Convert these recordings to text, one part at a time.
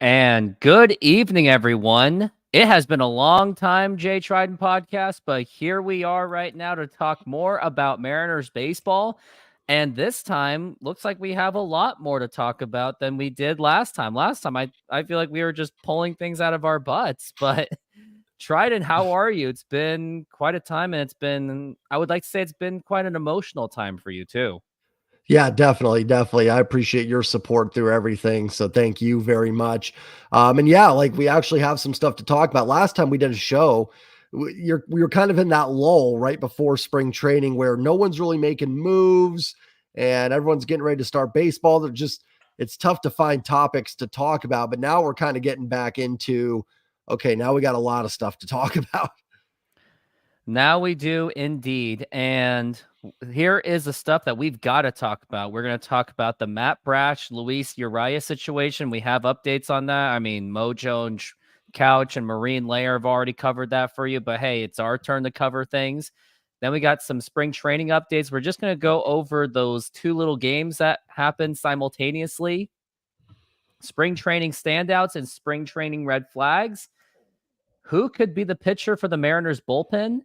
And good evening, everyone. It has been a long time, Trident podcast, but here we are right now to talk more about Mariners baseball. And this time, looks like we have a lot more to talk about than we did last time. Last time, I feel like we were just pulling things out of our butts. But Trident, how are you? It's been quite a time, and I would like to say it's been quite an emotional time for you, too. Yeah, definitely, definitely. I appreciate your support through everything. So thank you very much. And yeah, like we actually have some stuff to talk about. Last time we did a show, we were kind of in that lull right before spring training where no one's really making moves and everyone's getting ready to start baseball. It's tough to find topics to talk about. But now we're kind of getting back into, okay, now we got a lot of stuff to talk about. Now we do indeed. And here is the stuff that we've got to talk about. We're going to talk about the Matt Brash, Luis Uriah situation. We have updates on that. I mean, Mojo and Couch and Marine Layer have already covered that for you. But hey, it's our turn to cover things. Then we got some spring training updates. We're just going to go over those two little games that happened simultaneously. Spring training standouts and spring training red flags. Who could be the pitcher for the Mariners bullpen?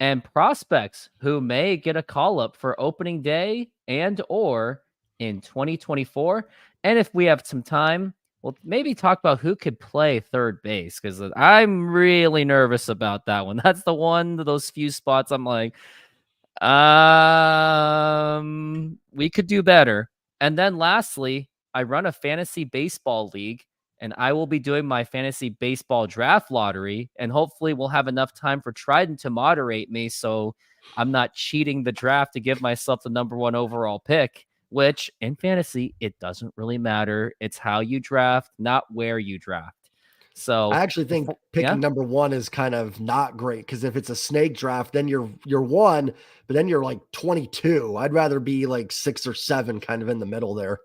And prospects who may get a call up for opening day and or in 2024. And if we have some time, we'll maybe talk about who could play third base, because I'm really nervous about that one. That's the one of those few spots I'm like, we could do better. And then lastly, I run a fantasy baseball league, and I will be doing my fantasy baseball draft lottery, and hopefully we'll have enough time for Trident to moderate me so I'm not cheating the draft to give myself the number one overall pick, which in fantasy, it doesn't really matter. It's how you draft, not where you draft. So I actually think picking number one is kind of not great because if it's a snake draft, then you're one, but then you're like 22. I'd rather be like 6 or 7, kind of in the middle there.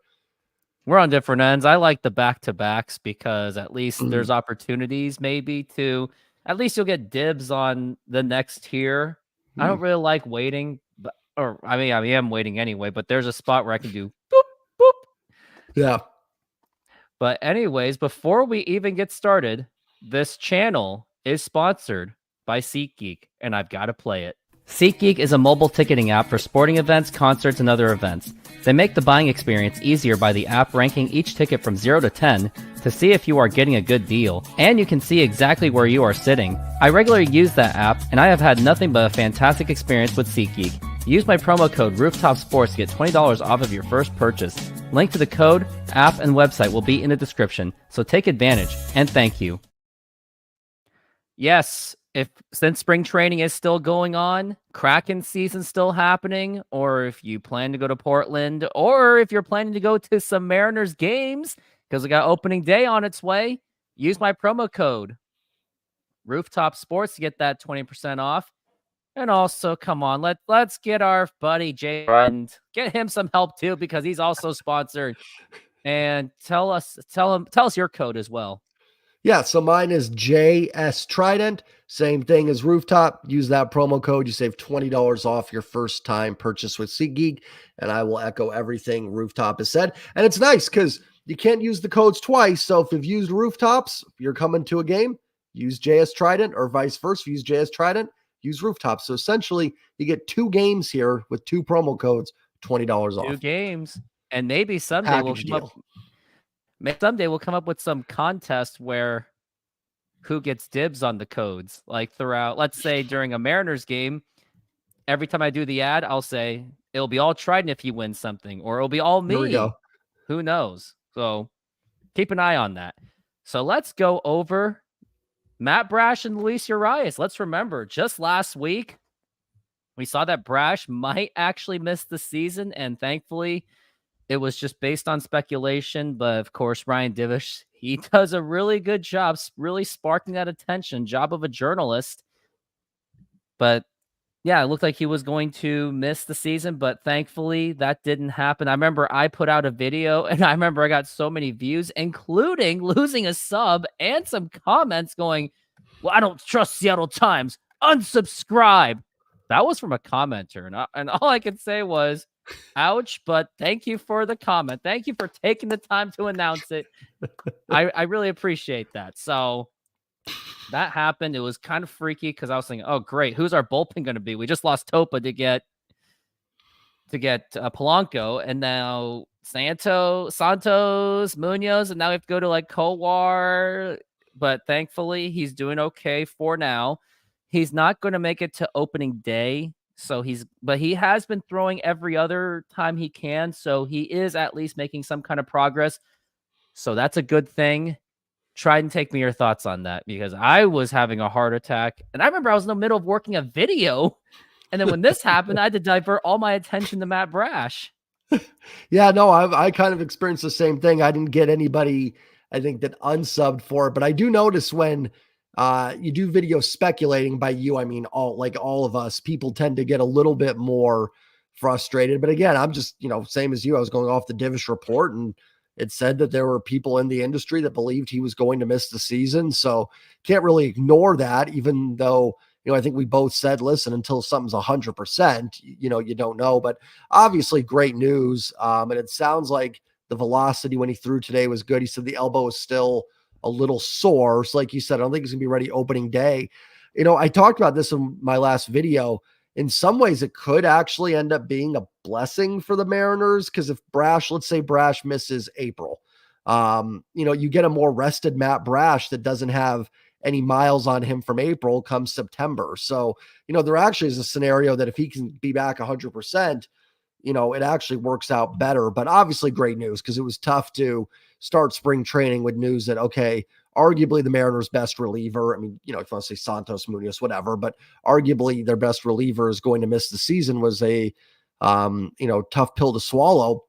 We're on different ends. I like the back-to-backs because at least there's opportunities maybe to, at least you'll get dibs on the next tier. I don't really like waiting, but, I am waiting anyway, but there's a spot where I can do boop, boop. Yeah. But anyways, before we even get started, this channel is sponsored by SeatGeek, and I've got to play it. SeatGeek is a mobile ticketing app for sporting events, concerts, and other events. They make the buying experience easier by the app ranking each ticket from 0 to 10 to see if you are getting a good deal, and you can see exactly where you are sitting. I regularly use that app, and I have had nothing but a fantastic experience with SeatGeek. Use my promo code ROOFTOPSPORTS to get $20 off of your first purchase. Link to the code, app, and website will be in the description, so take advantage, and thank you. Yes, since spring training is still going on, Kraken season still happening, or if you plan to go to Portland, or if you're planning to go to some Mariners games, because we got opening day on its way, use my promo code Rooftop Sports to get that 20% off. And also, come on, let's get our buddy Jay and get him some help too, because he's also sponsored. And tell us your code as well. Yeah, so mine is JS Trident. Same thing as Rooftop. Use that promo code. You save $20 off your first time purchase with SeatGeek. And I will echo everything Rooftop has said. And it's nice because you can't use the codes twice. So if you've used Rooftops, you're coming to a game, use JS Trident, or vice versa. Use JS Trident, use Rooftop. So essentially, you get 2 games here with 2 promo codes, $20 off. 2 games. And maybe someday we'll come up with some contest where who gets dibs on the codes, like throughout, let's say during a Mariners game, every time I do the ad, I'll say it'll be all Trident if he wins something, or it'll be all me. There we go. Who knows? So keep an eye on that. So let's go over Matt Brash and Luis Uriah. Let's remember, just last week, we saw that Brash might actually miss the season, and thankfully, it was just based on speculation. But of course, Ryan Divish, he does a really good job, really sparking that attention. Job of a journalist. But yeah, it looked like he was going to miss the season, but thankfully that didn't happen. I remember I put out a video, and I remember I got so many views, including losing a sub and some comments going, well, I don't trust Seattle Times. Unsubscribe. That was from a commenter, and all I could say was, "Ouch," but thank you for the comment. Thank you for taking the time to announce it. I really appreciate that. So, that happened. It was kind of freaky because I was thinking, "Oh, great. Who's our bullpen gonna be?" We just lost Topa to get Polanco, and now Santos, Munoz, and now we have to go to like Kowar. But thankfully, he's doing okay for now. He's not going to make it to opening day, but he has been throwing every other time he can, so he is at least making some kind of progress. So that's a good thing. Try and take me your thoughts on that because I was having a heart attack, and I remember I was in the middle of working a video, and then when this happened, I had to divert all my attention to Matt Brash. Yeah, no, I kind of experienced the same thing. I didn't get anybody, I think, that unsubbed for it, but I do notice when you do video speculating, by you, I mean all of us, people tend to get a little bit more frustrated. But again, I'm just, same as you. I was going off the Divish report, and it said that there were people in the industry that believed he was going to miss the season. So can't really ignore that, even though, I think we both said, listen, until something's 100%, you don't know. But obviously great news. And it sounds like the velocity when he threw today was good. He said the elbow is still a little sore. So like you said, I don't think he's gonna be ready opening day. I talked about this in my last video. In some ways, it could actually end up being a blessing for the Mariners, because if let's say Brash misses April, you get a more rested Matt Brash that doesn't have any miles on him from April come September. So, there actually is a scenario that if he can be back 100%, it actually works out better. But obviously, great news, because it was tough to start spring training with news that, okay, arguably the Mariners' best reliever. I mean, if you want to say Santos, Munoz, whatever, but arguably their best reliever is going to miss the season was a, tough pill to swallow.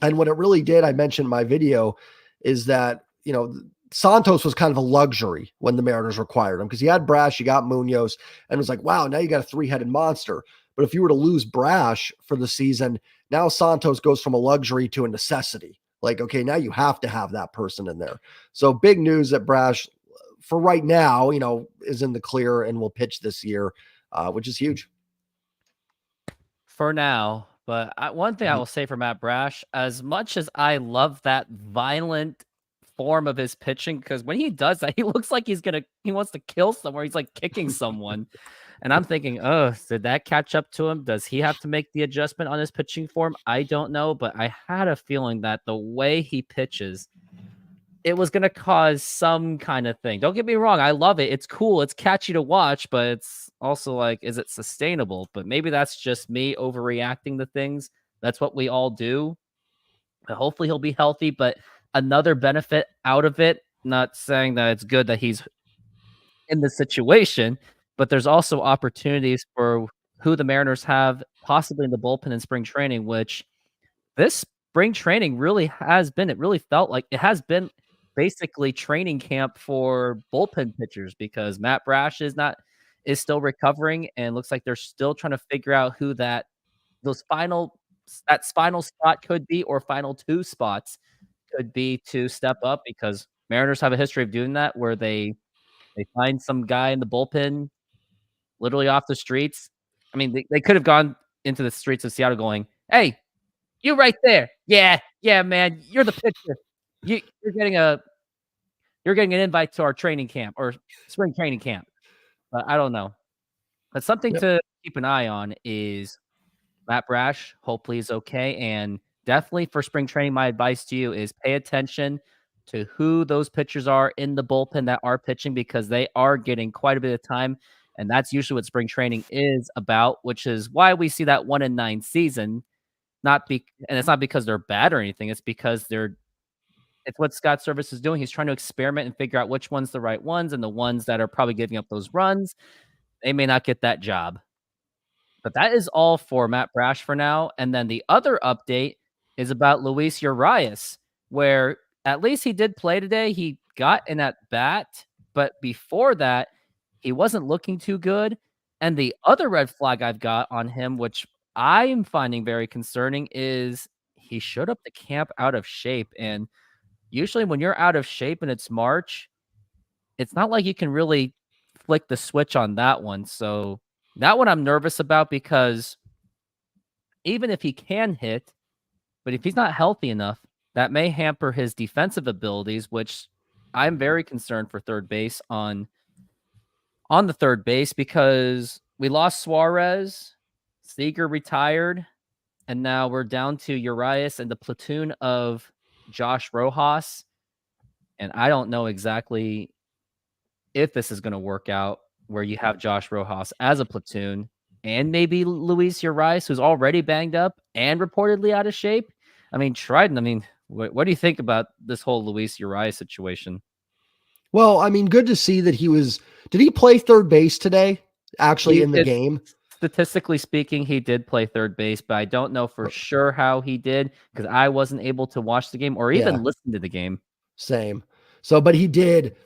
And what it really did, I mentioned in my video, is that, Santos was kind of a luxury when the Mariners required him, because you had Brash, you got Munoz, and it was like, wow, now you got a three-headed monster. But if you were to lose Brash for the season, now Santos goes from a luxury to a necessity. Like, okay, now you have to have that person in there. So big news that Brash, for right now, is in the clear and will pitch this year, which is huge. For now, but one thing I Mhm. will say for Matt Brash, as much as I love that violent form of his pitching, because when he does that, he looks like he wants to kill someone. He's like kicking someone. And I'm thinking, oh, did that catch up to him? Does he have to make the adjustment on his pitching form? I don't know, but I had a feeling that the way he pitches, it was gonna cause some kind of thing. Don't get me wrong, I love it. It's cool, it's catchy to watch, but it's also like, is it sustainable? But maybe that's just me overreacting to things. That's what we all do. But hopefully he'll be healthy, but another benefit out of it, not saying that it's good that he's in this situation, but there's also opportunities for who the Mariners have possibly in the bullpen in spring training, which this spring training really has been, it really felt like it has been basically training camp for bullpen pitchers, because Matt Brash is still recovering, and looks like they're still trying to figure out who those final that final spot could be, or final 2 spots could be to step up, because Mariners have a history of doing that where they find some guy in the bullpen literally off the streets. I mean, they could have gone into the streets of Seattle going, "Hey, you right there. Yeah, yeah, man, you're the pitcher. You you're getting a you're getting an invite to our training camp or spring training camp." But I don't know. But something Yep. to keep an eye on is Matt Brash. Hopefully he's okay, and definitely for spring training, my advice to you is pay attention to who those pitchers are in the bullpen that are pitching, because they are getting quite a bit of time, and that's usually what spring training is about, which is why we see that 1-9 season. And it's not because they're bad or anything, it's because it's what Scott Service is doing. He's trying to experiment and figure out which one's the right ones, and the ones that are probably giving up those runs, they may not get that job. But that is all for Matt Brash for now, and then the other update is about Luis Urias, where at least he did play today. He got an at bat, but before that, he wasn't looking too good. And the other red flag I've got on him, which I am finding very concerning, is he showed up to camp out of shape. And usually when you're out of shape and it's March, it's not like you can really flick the switch on that one. So That one I'm nervous about because even if he can hit, but if he's not healthy enough, that may hamper his defensive abilities, which I'm very concerned for third base on the third base because we lost Suarez, Seager retired, and now we're down to Urias and the platoon of Josh Rojas. And I don't know exactly if this is going to work out where you have Josh Rojas as a platoon and maybe Luis Urias, who's already banged up and reportedly out of shape. I mean, Trident, I mean, what do you think about this whole Luis Urias situation? Well, I mean, good to see that he was. Did he play third base today? Actually, He in the did, game. statistically speaking, he did play third base, but I don't know for sure how he did because I wasn't able to watch the game or Yeah, even listen to the game. same. So, but he did.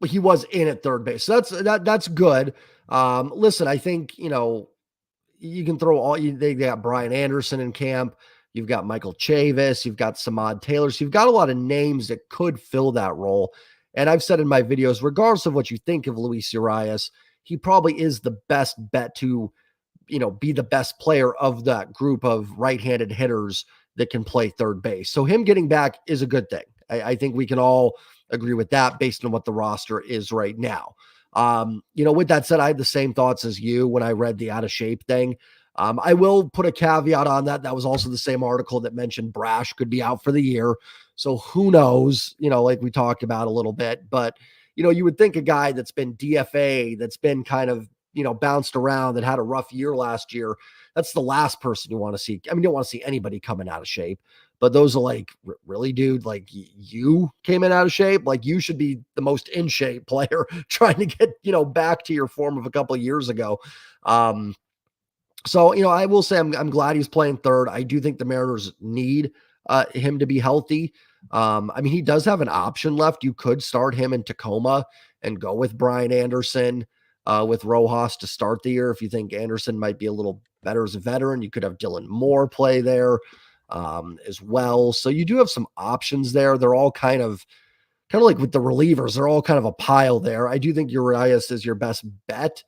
He was in at third base. So that's good. Listen, I think you can throw all you. They got Brian Anderson in camp. You've got Michael Chavis. You've got Samad Taylor. So you've got a lot of names that could fill that role. And I've said in my videos, regardless of what you think of Luis Urias, he probably is the best bet to be the best player of that group of right-handed hitters that can play third base. So him getting back is a good thing. I think we can all agree with that based on what the roster is right now. With that said, I had the same thoughts as you when I read the out of shape thing. I will put a caveat on that. That was also the same article that mentioned Brash could be out for the year. So who knows, like we talked about a little bit, but you would think a guy that's been DFA, that's been kind of, bounced around, that had a rough year last year. That's the last person you want to see. I mean, you don't want to see anybody coming out of shape, but those are like, really, dude, like you came in out of shape. Like you should be the most in shape player trying to get, back to your form of a couple of years ago. So, I will say I'm glad he's playing third. I do think the Mariners need him to be healthy. I mean, he does have an option left. You could start him in Tacoma and go with Brian Anderson with Rojas to start the year. If you think Anderson might be a little better as a veteran, you could have Dylan Moore play there as well. So you do have some options there. They're all kind of like with the relievers, they're all kind of a pile there. I do think Urias is your best bet.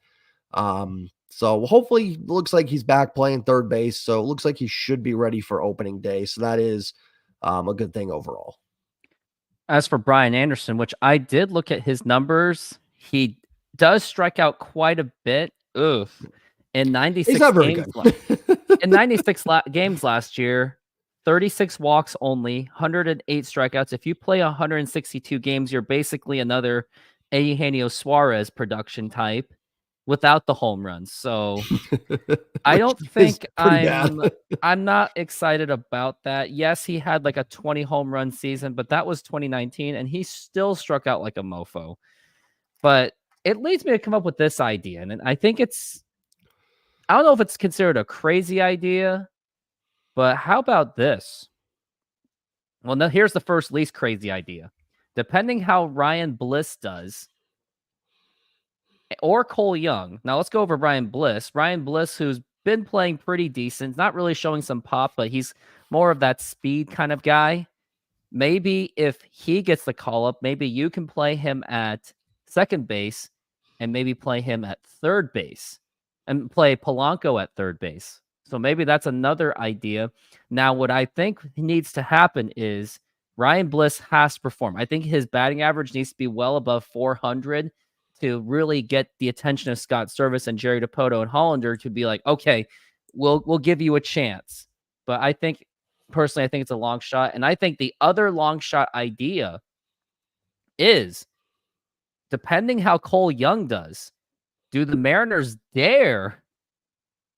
So hopefully looks like he's back playing third base. So it looks like he should be ready for opening day. So that is a good thing overall. As for Brian Anderson, which I did look at his numbers, he does strike out quite a bit. Oof. In He's 96 not very games, good. in 96 games last year, 36 walks only, 108 strikeouts. If you play 162 games, you're basically another Eugenio Suarez production type without the home runs. So I Which don't is think pretty bad. I'm not excited about that. Yes, he had like a 20 home run season, but that was 2019 and he still struck out like a mofo. But it leads me to come up with this idea, and I think I don't know if it's considered a crazy idea, but how about this? Well, now here's the first least crazy idea. Depending how Ryan Bliss does, or Cole Young. Now let's go over Ryan Bliss. Ryan Bliss, who's been playing pretty decent, not really showing some pop, but he's more of that speed kind of guy. Maybe if he gets the call up, maybe you can play him at second base and maybe play him at third base and play Polanco at third base. So maybe that's another idea. Now, what I think needs to happen is Ryan Bliss has to perform. I think his batting average needs to be well above 400 to really get the attention of Scott Service and Jerry DePoto and Hollander to be like, okay, we'll give you a chance. But I think personally, I think it's a long shot. And I think the other long shot idea is depending how Cole Young does, do the Mariners dare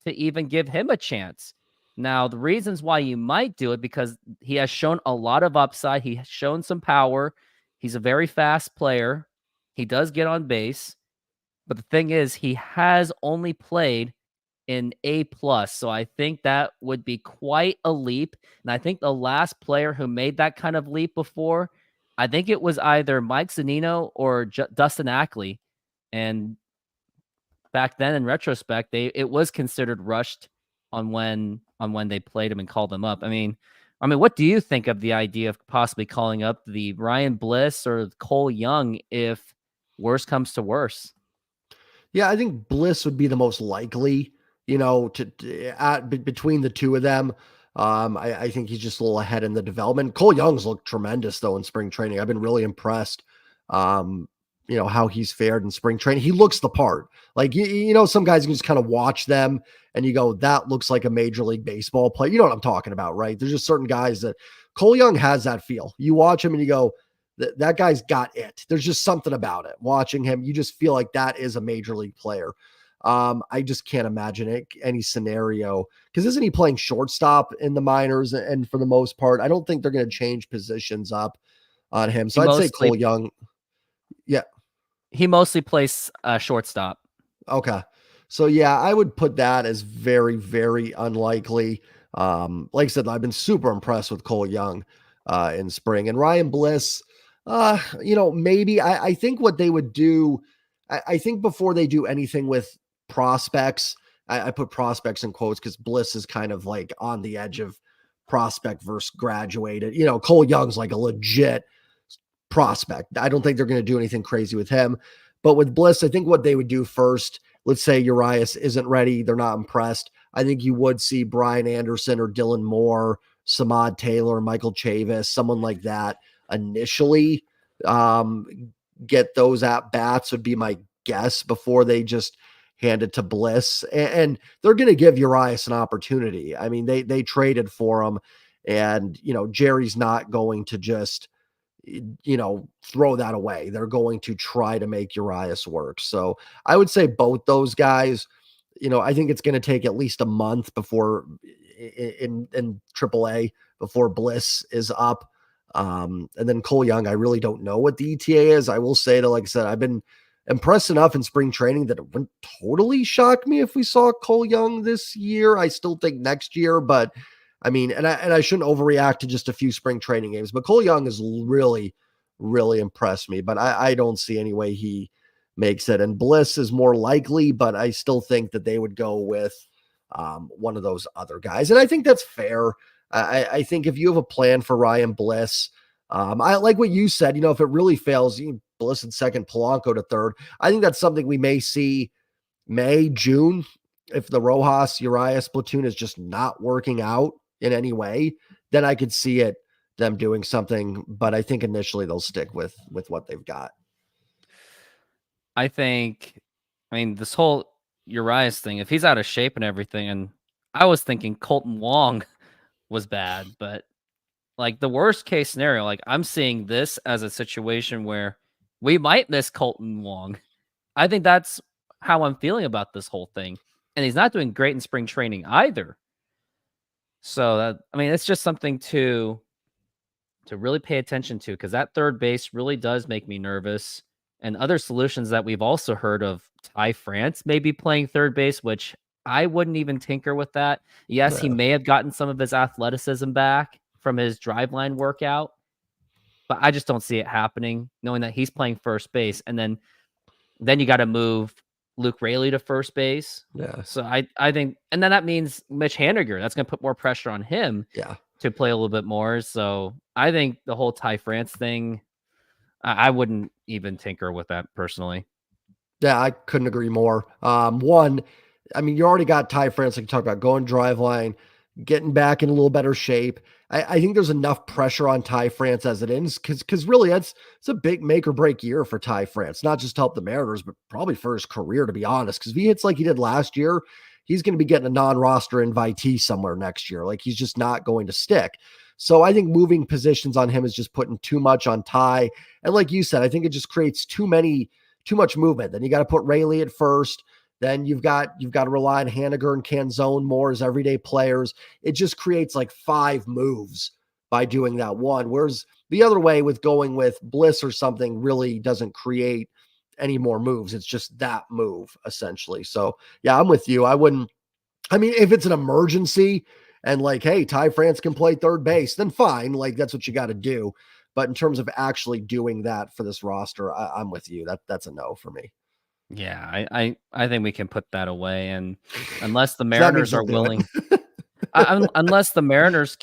to even give him a chance? Now, the reasons why you might do it because he has shown a lot of upside. He has shown some power. He's a very fast player. He does get on base. But the thing is, he has only played in A plus. So I think that would be quite a leap. And I think the last player who made that kind of leap before, I think it was either Mike Zunino or Dustin Ackley. And back then, in retrospect, it was considered rushed on when they played him and called him up. I mean, what do you think of the idea of possibly calling up the Ryan Bliss or Cole Young if worse comes to worse? Yeah, I think Bliss would be the most likely, between the two of them. I think he's just a little ahead in the development. Cole Young's looked tremendous though in spring training. I've been really impressed. Um, how he's fared in spring training. He looks the part. Like some guys you can just kind of watch them and you go, that looks like a major league baseball player. You know what I'm talking about, right? There's just certain guys that Cole Young has that feel. You watch him and you go, that guy's got it. There's just something about it. Watching him, you just feel like that is a major league player. I just can't imagine any scenario because isn't he playing shortstop in the minors? And for the most part, I don't think they're going to change positions up on him. He So I'd say Cole mostly Young. Yeah. he mostly plays shortstop. Okay. So yeah, I would put that as very, very unlikely. Like I said, I've been super impressed with Cole Young in spring and Ryan Bliss. Maybe I think what they would do, I think before they do anything with prospects, I put prospects in quotes because Bliss is kind of like on the edge of prospect versus graduated. Cole Young's like a legit prospect. I don't think they're going to do anything crazy with him. But with Bliss, I think what they would do first, let's say Urias isn't ready, they're not impressed. I think you would see Brian Anderson or Dylan Moore, Samad Taylor, Michael Chavis, someone like that initially um, get those at bats would be my guess before they just hand it to Bliss. And they're going to give Urias an opportunity. I mean, they traded for him, and Jerry's not going to just throw that away. They're going to try to make Urias work. So I would say both those guys, I think it's going to take at least a month before in AAA before Bliss is up. And then Cole Young, I really don't know what the ETA is. I will say that, like I said, I've been impressed enough in spring training that it wouldn't totally shock me if we saw Cole Young this year. I still think next year, but I mean, and I shouldn't overreact to just a few spring training games, but Cole Young has really, really impressed me. But I don't see any way he makes it. And Bliss is more likely, but I still think that they would go with one of those other guys. And I think that's fair. I think if you have a plan for Ryan Bliss, I like what you said, if it really fails, Bliss in second, Polanco to third. I think that's something we may see May, June, if the Rojas Urias platoon is just not working out in any way, then I could see them doing something. But I think initially they'll stick with what they've got. I mean, this whole Urias thing, if he's out of shape and everything, and I was thinking Colton Wong was bad, but like the worst case scenario, like I'm seeing this as a situation where we might miss Colton Wong. I think that's how I'm feeling about this whole thing. And he's not doing great in spring training either. So it's just something to really pay attention to because that third base really does make me nervous. And other solutions that we've also heard of, Ty France maybe playing third base, which I wouldn't even tinker with that. Yes, he Yeah. may have gotten some of his athleticism back from his driveline workout, but I just don't see it happening, knowing that he's playing first base. And then you got to move Luke Raley to first base. Yeah. So I think, and then that means Mitch Haniger. That's going to put more pressure on him Yeah. to play a little bit more. So I think the whole Ty France thing, I wouldn't even tinker with that personally. Yeah, I couldn't agree more. One, I mean, you already got Ty France, like you talked about, going drive line, getting back in a little better shape. I think there's enough pressure on Ty France as it is, because really it's a big make or break year for Ty France, not just to help the Mariners, but probably for his career, to be honest. Because if he hits like he did last year, he's going to be getting a non-roster invitee somewhere next year. Like he's just not going to stick. So I think moving positions on him is just putting too much on Ty. And like you said, I think it just creates too much movement. Then you got to put Rayleigh at first. Then you've got to rely on Haniger and Canzone more as everyday players. It just creates like 5 moves by doing that one. Whereas the other way with going with Bliss or something really doesn't create any more moves. It's just that move essentially. So yeah, I'm with you. If it's an emergency and like, hey, Ty France can play third base, then fine. Like that's what you got to do. But in terms of actually doing that for this roster, I'm with you. That's a no for me. Yeah, I think we can put that away. And unless the So that means Mariners you'll are do it. willing, unless the Mariners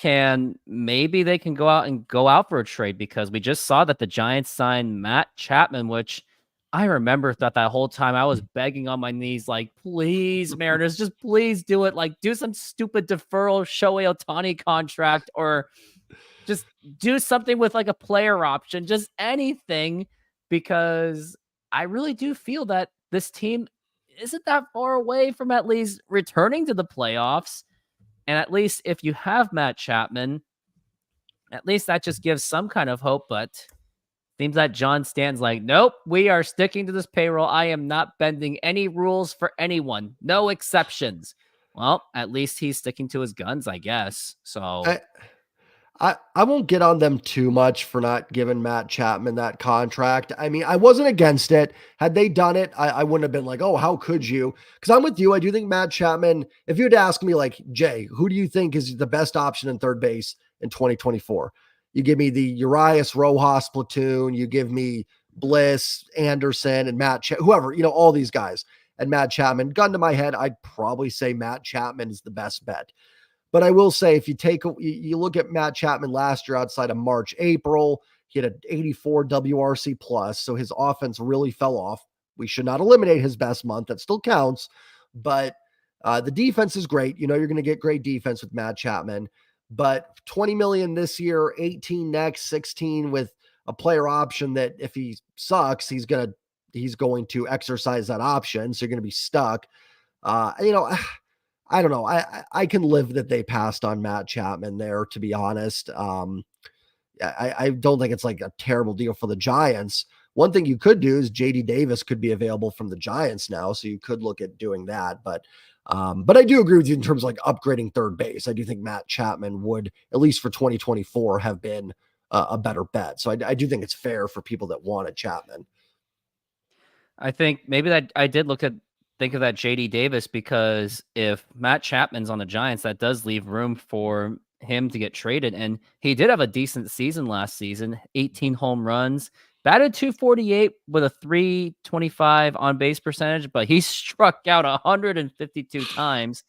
maybe they can go out for a trade because we just saw that the Giants signed Matt Chapman, which I remember that whole time I was begging on my knees, like, please, Mariners, just please do it. Like, do some stupid deferral Shohei Ohtani contract, or just do something with like a player option, just anything, because I really do feel that this team isn't that far away from at least returning to the playoffs. And at least if you have Matt Chapman, at least that just gives some kind of hope. But seems that John Stanton's like, nope, we are sticking to this payroll. I am not bending any rules for anyone, no exceptions. Well, at least he's sticking to his guns, I guess. So I, I won't get on them too much for not giving Matt Chapman that contract. I mean, I wasn't against it. Had they done it, I wouldn't have been like, oh, how could you? Because I'm with you. I do think Matt Chapman, if you'd ask me, like, Jay, who do you think is the best option in third base in 2024? You give me the Urias Rojas platoon, you give me Bliss, Anderson, and whoever, all these guys, and Matt Chapman. Gun to my head, I'd probably say Matt Chapman is the best bet. But I will say, if you look at Matt Chapman last year outside of March, April, he had an 84 WRC plus, so his offense really fell off. We should not eliminate his best month. That still counts. But the defense is great. You're going to get great defense with Matt Chapman. But 20 million this year, 18 next, 16 with a player option that if he sucks, he's going to exercise that option. So you're going to be stuck. I don't know. I can live that they passed on Matt Chapman there, to be honest. I don't think it's like a terrible deal for the Giants. One thing you could do is JD Davis could be available from the Giants now, so you could look at doing that. But I do agree with you in terms of like upgrading third base. I do think Matt Chapman would, at least for 2024, have been a better bet. So I do think it's fair for people that wanted Chapman. I think maybe that I did think of that JD Davis, because if Matt Chapman's on the Giants, that does leave room for him to get traded. And he did have a decent season last season, 18 home runs, batted 248 with a 325 on base percentage, but he struck out 152 times.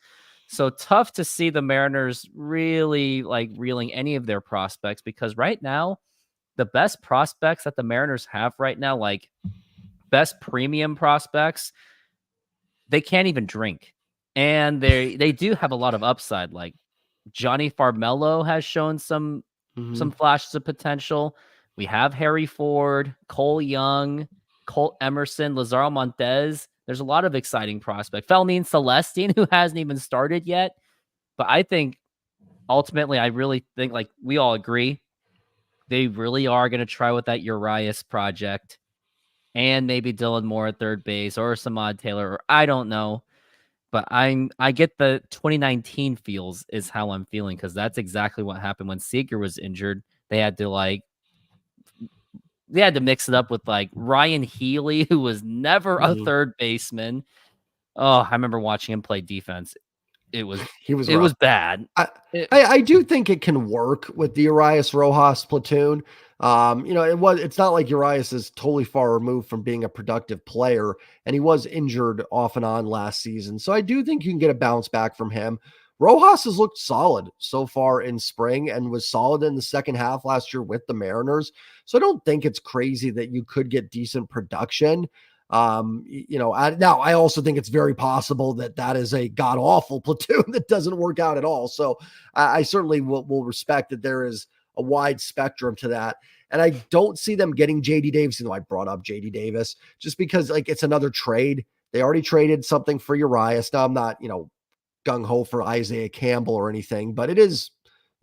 So tough to see the Mariners really like reeling any of their prospects, because right now, the best prospects that the Mariners have right now, like best premium prospects, they can't even drink. And they do have a lot of upside. Like Johnny Farmello has shown some Mm-hmm. flashes of potential. We have Harry Ford, Cole Young, Colt Emerson, Lazaro Montez. There's a lot of exciting prospects. Felmin Celestine, who hasn't even started yet. But I think ultimately, I really think, like, we all agree, they really are going to try with that Urias project, and maybe Dylan Moore at third base, or Samad Taylor, or I don't know. But I get the 2019 feels is how I'm feeling, because that's exactly what happened when Seager was injured. They had to mix it up with like Ryan Healy, who was never a Mm-hmm. third baseman. Oh, I remember watching him play defense. It was He was it rough. was bad. I, It, I do think it can work with the Urias Rojas platoon. It's not like Urias is totally far removed from being a productive player, and he was injured off and on last season. So I do think you can get a bounce back from him. Rojas has looked solid so far in spring and was solid in the second half last year with the Mariners. So I don't think it's crazy that you could get decent production. Now I also think it's very possible that is a god awful platoon that doesn't work out at all. So I certainly will respect that there is a wide spectrum to that. And I don't see them getting JD Davis. I brought up JD Davis just because like it's another trade. They already traded something for Urias. Now I'm not, gung ho for Isaiah Campbell or anything, but it is,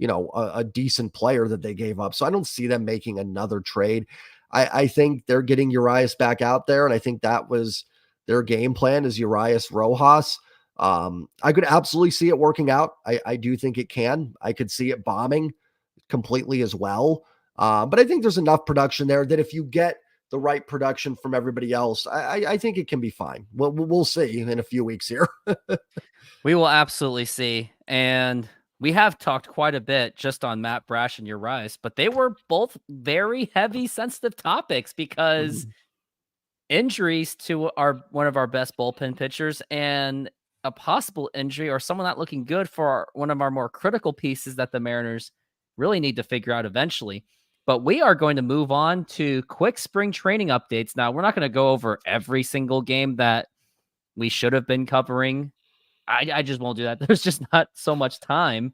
a decent player that they gave up. So I don't see them making another trade. I think they're getting Urias back out there, and I think that was their game plan is Urias Rojas. I could absolutely see it working out. I do think it can. I could see it bombing completely as well. But I think there's enough production there that if you get the right production from everybody else, I think it can be fine. We'll see in a few weeks here. we will absolutely see. And we have talked quite a bit just on Matt Brash and Urias, but they were both very heavy, sensitive topics, because injuries to one of our best bullpen pitchers, and a possible injury or someone not looking good for one of our more critical pieces that the Mariners really need to figure out eventually. But we are going to move on to quick spring training updates. Now, we're not going to go over every single game that we should have been covering. I just won't do that. There's just not so much time.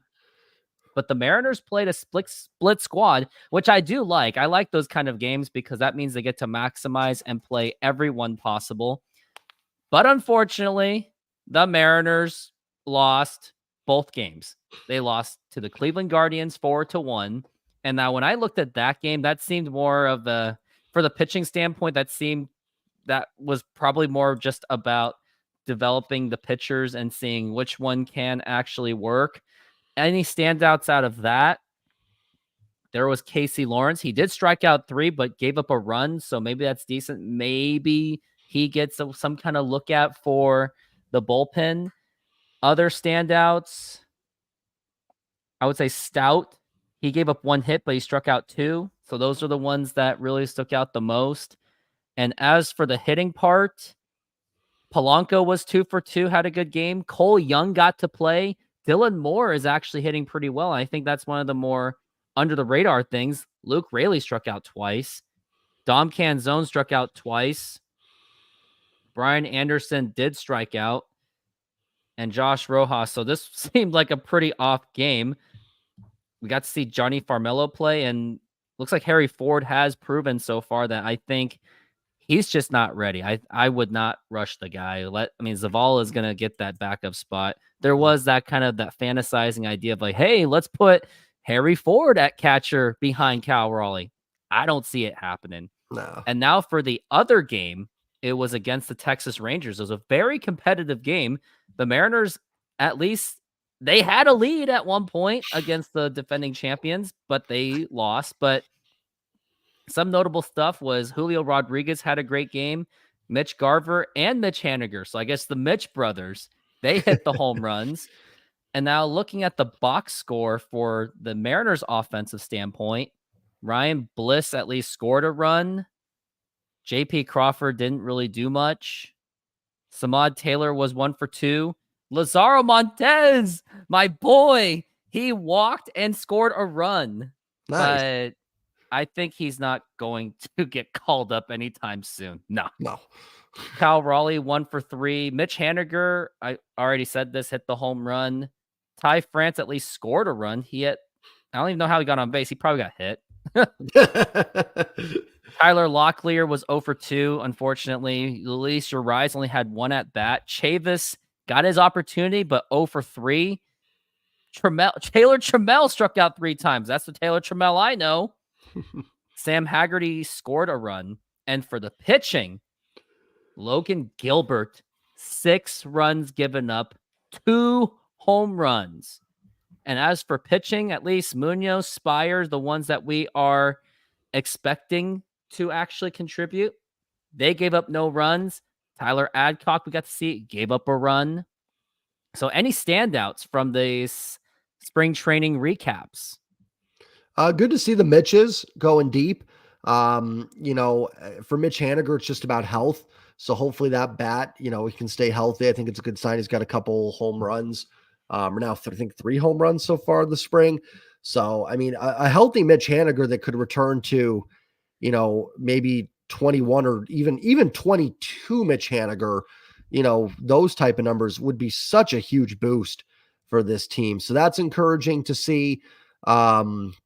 But the Mariners played a split squad, which I do like. I like those kind of games because that means they get to maximize and play everyone possible. But unfortunately, the Mariners lost both games. They lost to the Cleveland Guardians 4-1. And now when I looked at that game, that seemed more of the, for the pitching standpoint, that was probably more just about developing the pitchers and seeing which one can actually work. Any standouts out of that? There was Casey Lawrence. He did strike out 3, but gave up a run. So maybe that's decent. Maybe he gets some kind of look at for the bullpen. Other standouts, I would say Stout. He gave up 1 hit, but he struck out 2. So those are the ones that really stuck out the most. And as for the hitting part, Polanco was 2 for 2, had a good game. Cole Young got to play. Dylan Moore is actually hitting pretty well. I think that's one of the more under the radar things. Luke Raley struck out twice. Dom Canzone struck out twice. Brian Anderson did strike out. And Josh Rojas. So this seemed like a pretty off game. We got to see Johnny Farmelo play, and looks like Harry Ford has proven so far that I think he's just not ready. I would not rush the guy. Zavala is going to get that backup spot. There was that kind of that fantasizing idea of like, hey, let's put Harry Ford at catcher behind Cal Raleigh. I don't see it happening. No. And now for the other game, it was against the Texas Rangers. It was a very competitive game. The Mariners, at least, they had a lead at one point against the defending champions, but they lost. But some notable stuff was Julio Rodriguez had a great game. Mitch Garver and Mitch Haniger. So I guess the Mitch brothers, they hit the home runs. And now looking at the box score for the Mariners offensive standpoint, Ryan Bliss at least scored a run. JP Crawford didn't really do much. Samad Taylor was 1 for 2. Lazaro Montez, my boy, he walked and scored a run. Nice. But I think he's not going to get called up anytime soon. No. Cal Raleigh 1 for 3. Mitch Haniger, I already said this, hit the home run. Ty France at least scored a run. I don't even know how he got on base. He probably got hit. Tyler Locklear was 0 for 2, unfortunately. Luis Urias only had 1 at bat. Chavis got his opportunity, but 0 for 3. Taylor Trammell struck out 3 times. That's the Taylor Trammell I know. Sam Haggerty scored a run. And for the pitching, Logan Gilbert, 6 runs given up, 2 home runs. And as for pitching, at least Munoz, Spires, the ones that we are expecting to actually contribute, they gave up no runs. Tyler Adcock, we got to see, gave up a run. So any standouts from these spring training recaps? Good to see the Mitches going deep. For Mitch Haniger, it's just about health. So hopefully that bat, he can stay healthy. I think it's a good sign. He's got a couple home runs. We're now, I think, 3 home runs so far this spring. So, a healthy Mitch Haniger that could return to, maybe 21 or even 22 Mitch Haniger, those type of numbers would be such a huge boost for this team. So that's encouraging to see. Mitch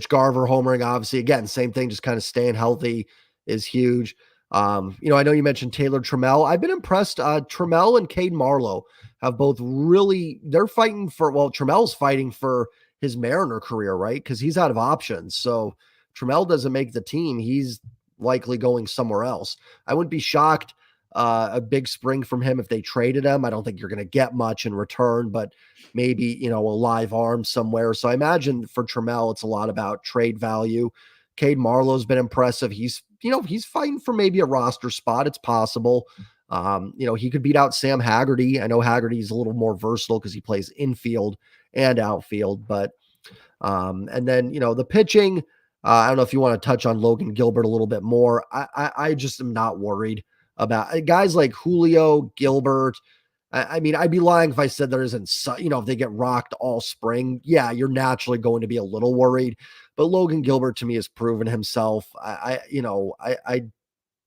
Garver homering, obviously, again, same thing, just kind of staying healthy is huge. I know you mentioned Taylor Trammell. I've been impressed. Trammell and Cade Marlowe have both they're fighting for, Trammell's fighting for his Mariner career, right? Because he's out of options. So Trammell doesn't make the team. He's likely going somewhere else. I wouldn't be shocked a big spring from him if they traded him. I don't think you're going to get much in return, but maybe, a live arm somewhere. So I imagine for Trammell, it's a lot about trade value. Cade Marlowe's been impressive. He's fighting for maybe a roster spot. It's possible. He could beat out Sam Haggerty. I know Haggerty's a little more versatile because he plays infield and outfield, but and then, the pitching, I don't know if you want to touch on Logan Gilbert a little bit more. I just am not worried about guys like Julio, Gilbert, I mean, I'd be lying if I said there isn't, if they get rocked all spring. Yeah, you're naturally going to be a little worried. But Logan Gilbert to me has proven himself. I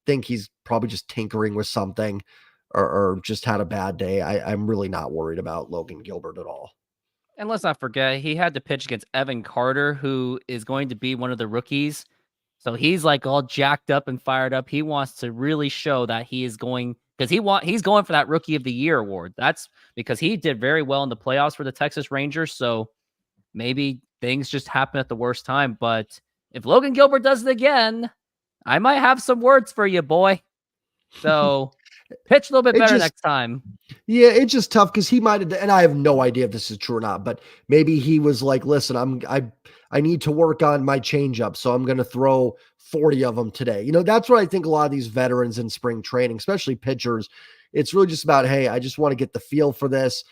think he's probably just tinkering with something or just had a bad day. I'm really not worried about Logan Gilbert at all. And let's not forget, he had to pitch against Evan Carter, who is going to be one of the rookies. So he's like all jacked up and fired up. He wants to really show that he is going because he's going for that Rookie of the Year award. That's because he did very well in the playoffs for the Texas Rangers. So maybe things just happen at the worst time. But if Logan Gilbert does it again, I might have some words for you, boy. So pitch a little bit It better just next time. Yeah, it's just tough because he might have, and I have no idea if this is true or not, but maybe he was like, listen, I need to work on my changeup, so I'm gonna throw 40 of them today. That's what I think a lot of these veterans in spring training, especially pitchers, it's really just about, hey, I just want to get the feel for this.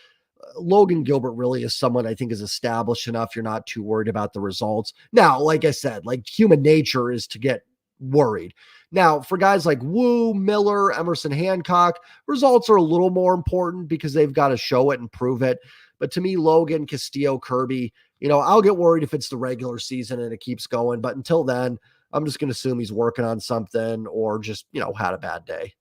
Logan Gilbert really is someone I think is established enough. You're not too worried about the results. Now, like I said, like human nature is to get worried. Now, for guys like Wu, Miller, Emerson Hancock, results are a little more important because they've got to show it and prove it. But to me, Logan, Castillo, Kirby, I'll get worried if it's the regular season and it keeps going. But until then, I'm just going to assume he's working on something or just, had a bad day.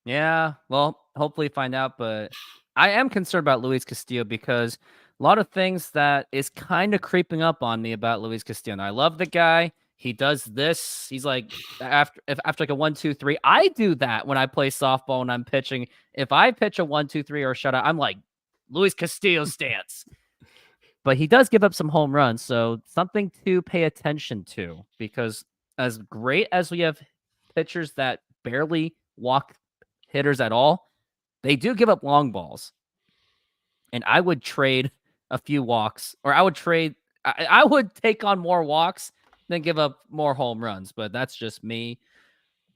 Yeah, well, hopefully find out, but I am concerned about Luis Castillo because a lot of things that is kind of creeping up on me about Luis Castillo. And I love the guy. He does this. He's like after like a 1-2-3. I do that when I play softball and I'm pitching. If I pitch a 1-2-3 or a shutout, I'm like Luis Castillo stance. But he does give up some home runs, so something to pay attention to because as great as we have pitchers that barely walk hitters at all, they do give up long balls. And I would trade a few walks, or I would take on more walks than give up more home runs, but that's just me.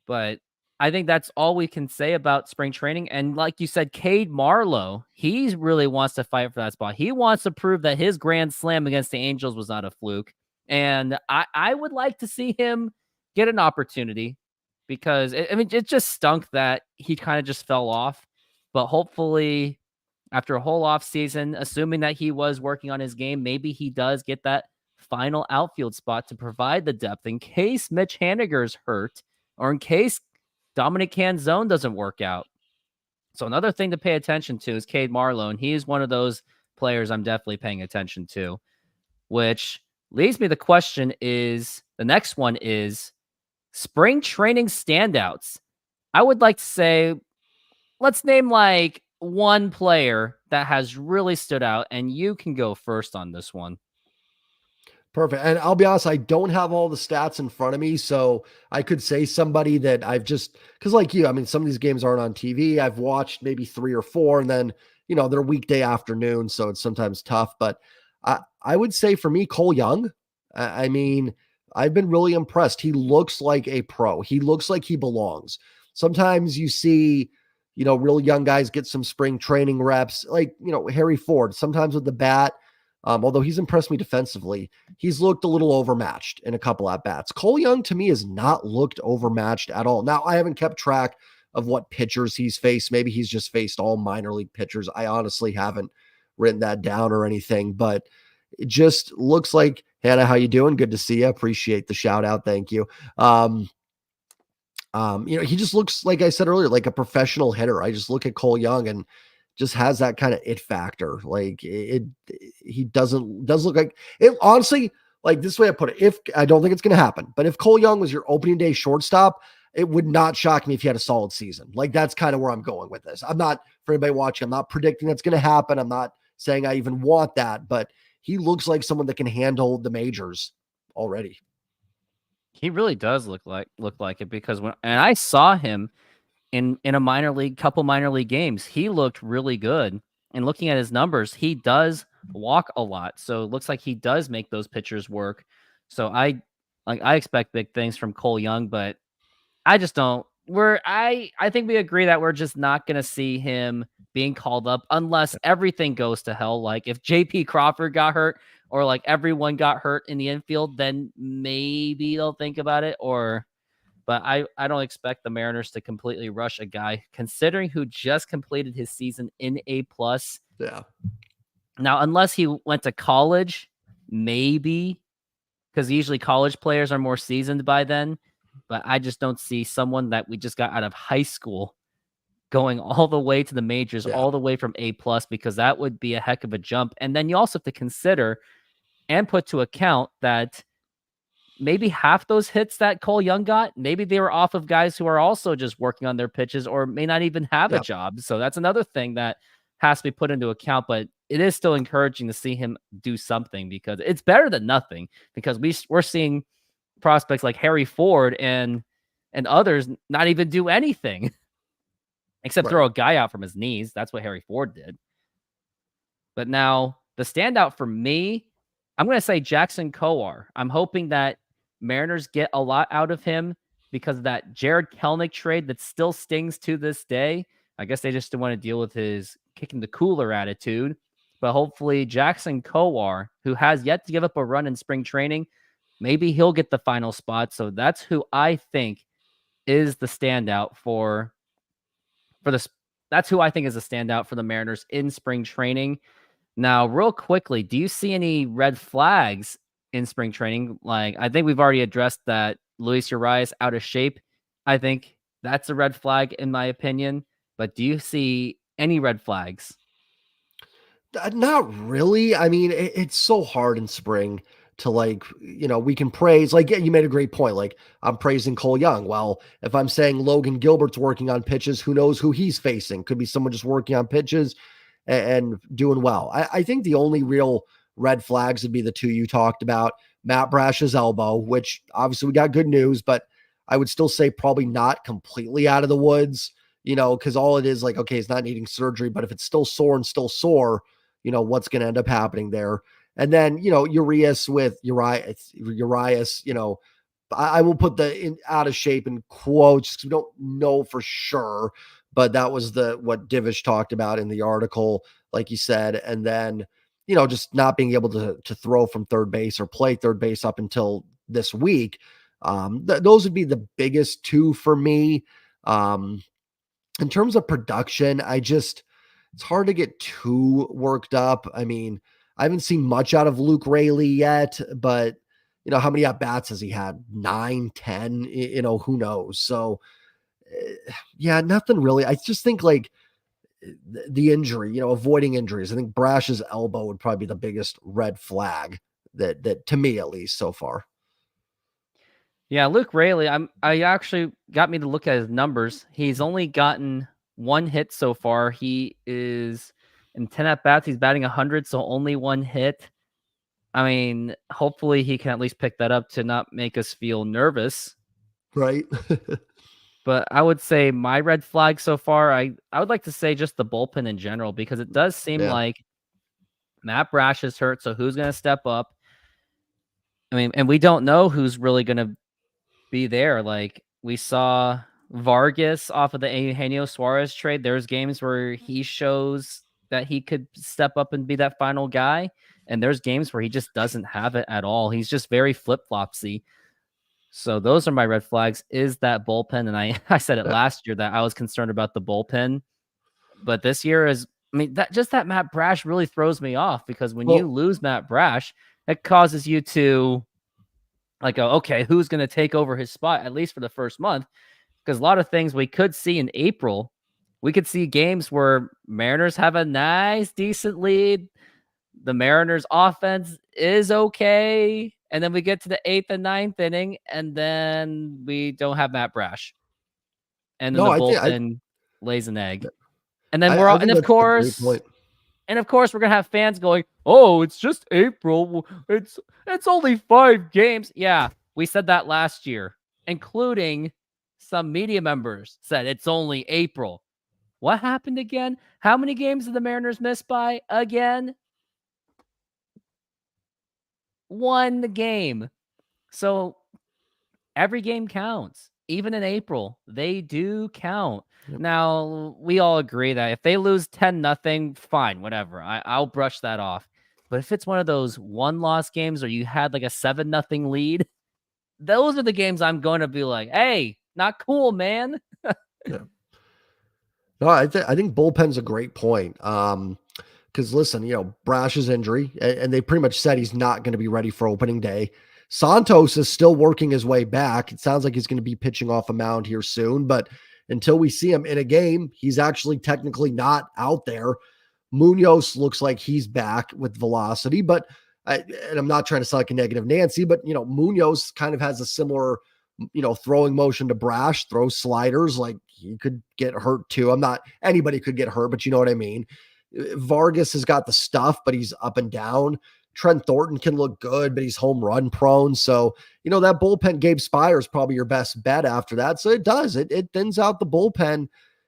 But I think that's all we can say about spring training. And like you said, Cade Marlowe, he really wants to fight for that spot. He wants to prove that his grand slam against the Angels was not a fluke. And I would like to see him get an opportunity because it just stunk that he kind of just fell off. But hopefully, after a whole off season, assuming that he was working on his game, maybe he does get that final outfield spot to provide the depth in case Mitch Haniger's hurt or in case Dominic Canzone doesn't work out. So another thing to pay attention to is Cade Marlowe, and he is one of those players I'm definitely paying attention to, which leaves me the question is, the next one is spring training standouts. I would like to say, let's name like one player that has really stood out, and you can go first on this one. Perfect. And I'll be honest, I don't have all the stats in front of me. So I could say somebody that I've just, because like you, I mean, some of these games aren't on TV. I've watched maybe 3 or 4, and then, they're weekday afternoon. So it's sometimes tough. But I would say for me, Cole Young, I mean, I've been really impressed. He looks like a pro, he looks like he belongs. Sometimes you see, real young guys get some spring training reps, like, Harry Ford, sometimes with the bat. Although he's impressed me defensively, he's looked a little overmatched in a couple at bats. Cole Young to me has not looked overmatched at all. Now, I haven't kept track of what pitchers he's faced. Maybe he's just faced all minor league pitchers. I honestly haven't written that down or anything, but it just looks like, Hannah, how you doing? Good to see you. Appreciate the shout out. Thank you. He just looks, like I said earlier, like a professional hitter. I just look at Cole Young and just has that kind of it factor. Like he does look like it. Honestly, like this way I put it, if I don't think it's going to happen, but if Cole Young was your opening day shortstop, it would not shock me if he had a solid season. Like that's kind of where I'm going with this. I'm not, for anybody watching, I'm not predicting that's going to happen. I'm not saying I even want that, but he looks like someone that can handle the majors already. He really does look like it because when I saw him in a couple minor league games, he looked really good. And looking at his numbers, he does walk a lot. So it looks like he does make those pitchers work. So I expect big things from Cole Young, but I just don't. I think we agree that we're just not going to see him being called up unless everything goes to hell. Like if JP Crawford got hurt or like everyone got hurt in the infield, then maybe they'll think about it. Or but I don't expect the Mariners to completely rush a guy considering who just completed his season in A plus. Yeah. Now, unless he went to college, maybe, because usually college players are more seasoned by then. But I just don't see someone that we just got out of high school going all the way to the majors, Yeah. all the way from A plus, because that would be a heck of a jump. And then you also have to consider and put to account that maybe half those hits that Cole Young got, maybe they were off of guys who are also just working on their pitches or may not even have a Yeah. job. So that's another thing that has to be put into account. But it is still encouraging to see him do something because it's better than nothing. Because we're seeing prospects like Harry Ford and others not even do anything except Right. throw a guy out from his knees. That's what Harry Ford did. But now the standout for me, I'm going to say Jackson Kowar. I'm hoping that Mariners get a lot out of him because of that Jared Kelnick trade that still stings to this day. I guess they just didn't want to deal with his kicking the cooler attitude. But hopefully Jackson Kowar, who has yet to give up a run in spring training, maybe he'll get the final spot. So that's who I think is the standout for this. That's who I think is a standout for the Mariners in spring training. Now, real quickly, do you see any red flags in spring training? Like, I think we've already addressed that Luis Urias out of shape. I think that's a red flag in my opinion. But do you see any red flags? Not really. I mean, it's so hard in spring to like, we can praise, like, yeah, you made a great point. Like, I'm praising Cole Young. Well, if I'm saying Logan Gilbert's working on pitches, who knows who he's facing? Could be someone just working on pitches and doing well. I think the only real red flags would be the two you talked about, Matt Brash's elbow, which obviously we got good news, but I would still say probably not completely out of the woods, because all it is like, okay, it's not needing surgery, but if it's still sore and still sore, what's going to end up happening there. And then, Urias with Urias, I will put the out of shape in quotes because we don't know for sure, but that was what Divish talked about in the article, like you said. And then, just not being able to throw from third base or play third base up until this week. Those would be the biggest two for me. In terms of production, it's hard to get too worked up. I mean, I haven't seen much out of Luke Raley yet, but how many at bats has he had? 9, 10, who knows? So yeah, nothing really. I just think like the injury, avoiding injuries. I think Brash's elbow would probably be the biggest red flag that to me, at least so far. Yeah, Luke Raley, I actually got me to look at his numbers. He's only gotten one hit so far. He is in 10 at bats, he's batting 100, so only one hit. I mean, hopefully he can at least pick that up to not make us feel nervous. Right. But I would say my red flag so far, I would like to say just the bullpen in general, because it does seem Yeah. like Matt Brash is hurt. So who's going to step up? I mean, and we don't know who's really going to be there. Like we saw Vargas off of the Eugenio Suarez trade. There's games where he shows that he could step up and be that final guy. And there's games where he just doesn't have it at all. He's just very flip-flopsy. So those are my red flags, is that bullpen. And I said it Yeah. last year that I was concerned about the bullpen. But this year is, I mean, that Matt Brash really throws me off, because when you Well, lose Matt Brash, it causes you to like, okay, who's going to take over his spot, at least for the first month? Because a lot of things we could see in April, we could see games where Mariners have a nice, decent lead. The Mariners offense is okay. And then we get to the 8th and 9th inning, and then we don't have Matt Brash. And then no, the I think bullpen lays an egg. And then I think that's a great point. and of course, we're gonna have fans going, "Oh, it's just April. It's only 5 games." Yeah, we said that last year, including some media members said it's only April. What happened again? How many games did the Mariners miss by again? 1 game. So every game counts. Even in April, they do count. Yep. Now, we all agree that if they lose 10-0, fine, whatever. I'll brush that off. But if it's one of those one-loss games or you had like a 7-0 lead, those are the games I'm going to be like, hey, not cool, man. Yeah. No, I think bullpen's a great point. Because listen, Brash's injury, and they pretty much said he's not going to be ready for opening day. Santos is still working his way back. It sounds like he's going to be pitching off a mound here soon, but until we see him in a game, he's actually technically not out there. Munoz looks like he's back with velocity, but and I'm not trying to sound like a negative Nancy, but Munoz kind of has a similar, throwing motion to Brash, throws sliders. Like he could get hurt too. I'm not anybody could get hurt, but you know what I mean. Vargas has got the stuff, but he's up and down. Trent Thornton can look good, but he's home run prone. So, that bullpen, Gabe Spire is probably your best bet after that. So it does. It thins out the bullpen.